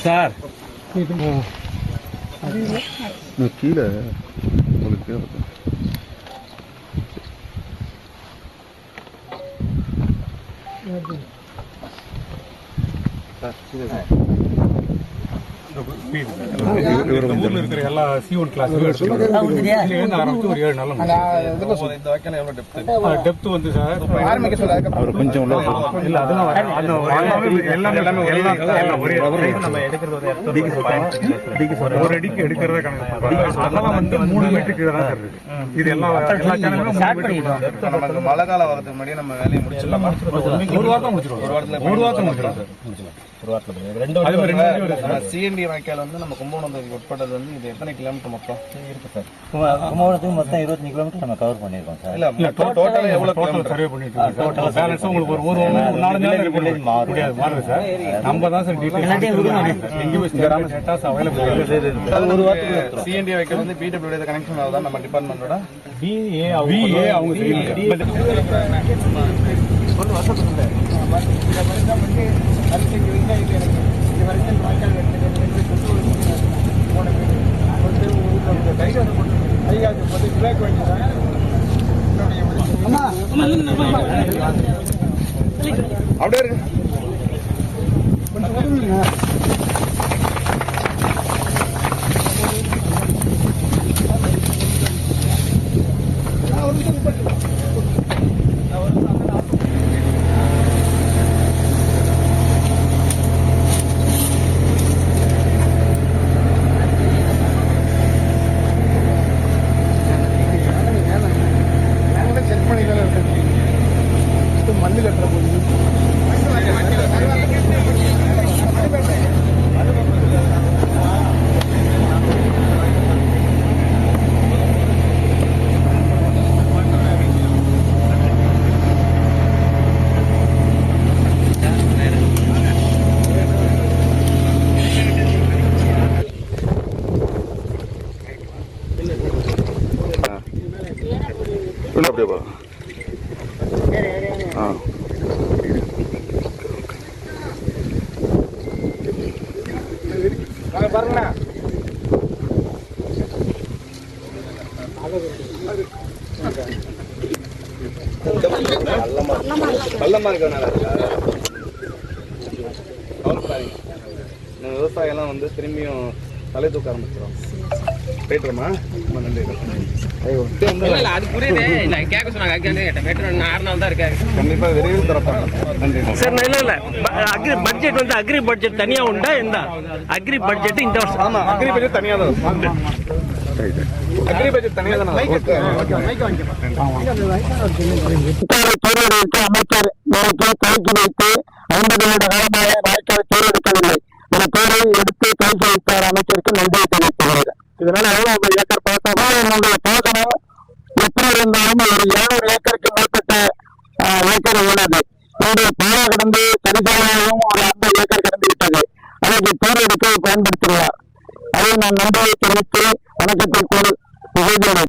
Sir கீழே உங்களுக்கு இருக்கிற எல்லா C1 கிளாஸ் ஆரம்பிச்சு ஒரு 7 நாள் டெப்த் வந்து சார் அவர் கொஞ்சம் இல்ல அதெல்லாம் நம்ம எடுக்கிறது ஒரு அடிக்கு எடுக்கிறத அதெல்லாம் வந்து 3 மீட்டருக்கு தான் சார் இருக்கு. இது எல்லா சேனலும் மழை காலம் வரதுக்கு முன்னாடி நம்ம வேலையை முடிச்சிடலாமா? ஒரு வாரத்தில் முடிச்சிருவோம். ஒரு வாரத்தில் முடிச்சிருவோம் சார். சிஎன்டி வாய்க்கால் வந்து நம்ம கும்பகோணத்துக்கு உட்பட்டது வந்து இது எத்தனை கிலோமீட்டர் மொத்தம் இருக்கு சார்? கும்பகோணத்துக்கு மொத்தம் 25 கிலோமீட்டர் நம்ம கவர் பண்ணிருக்கோம் சார். இல்ல டோட்டலா எவ்வளவு கிலோமீட்டர் சர்வே பண்ணிட்டு இருக்கோம். டோட்டலா பேலன்ஸ் உங்களுக்கு ஒரு 4 நாள் முடியாது மாறுது சார். நம்ம தான் சார் டீடைல் டேட்டாஸ் அவைலபிள் ஒரு வாரத்துக்கு சிஎன்டி வாய்க்கால் வந்து பிடபிள்யூ கனெக்ஷன் ஆகுதா நம்ம டிபார்ட்மெண்டோட? VA அவங்க அப்படியே இருக்கு. அப்படியே பா. பாருங்கண்ணா பள்ளமா இருக்கனால விவசாயம் எல்லாம் வந்து திரும்பியும் தலை தூக்க ஆரம்பிச்சிடும். போயிட்டுமா? நன்றி. கண்டிப்பா விரைவில் தரப்பாங்க. நன்றி சார். இல்ல அக்ரி பட்ஜெட் வந்து அக்ரி பட்ஜெட் தனியா உண்டா? இந்த அக்ரி பட்ஜெட் இந்த வருஷம்? ஆமா, அக்ரி பட்ஜெட் தனியா தான். அக்ரி பட்ஜெட் தனியா தான். அமைச்சர் துவக்கி வைத்து 50 வருட காலமாக வாய்க்கால் தேர்ந்தெடுக்கவில்லை. இந்த பேரை எடுத்து துவக்கி வைத்தார். அமைச்சருக்கு நன்றி தெரிவித்துள்ளது. இதனால எவ்வளவு ஏக்கர் பார்த்தா என்னுடைய பாசனம் எப்படி இருந்தாலும் ஒரு 700 ஏக்கருக்கு மேற்பட்ட ஏக்கர் உள்ளது. என்னுடைய பாலை கடந்து சரிசாலையும் ஒரு 50 ஏக்கர் கடந்து விட்டது. அதற்கு தேர்ந்தெடுக்க பயன்படுத்தியுள்ளார். அதை நான் நன்றியை தெரிவித்து வணக்கத்திற்குள்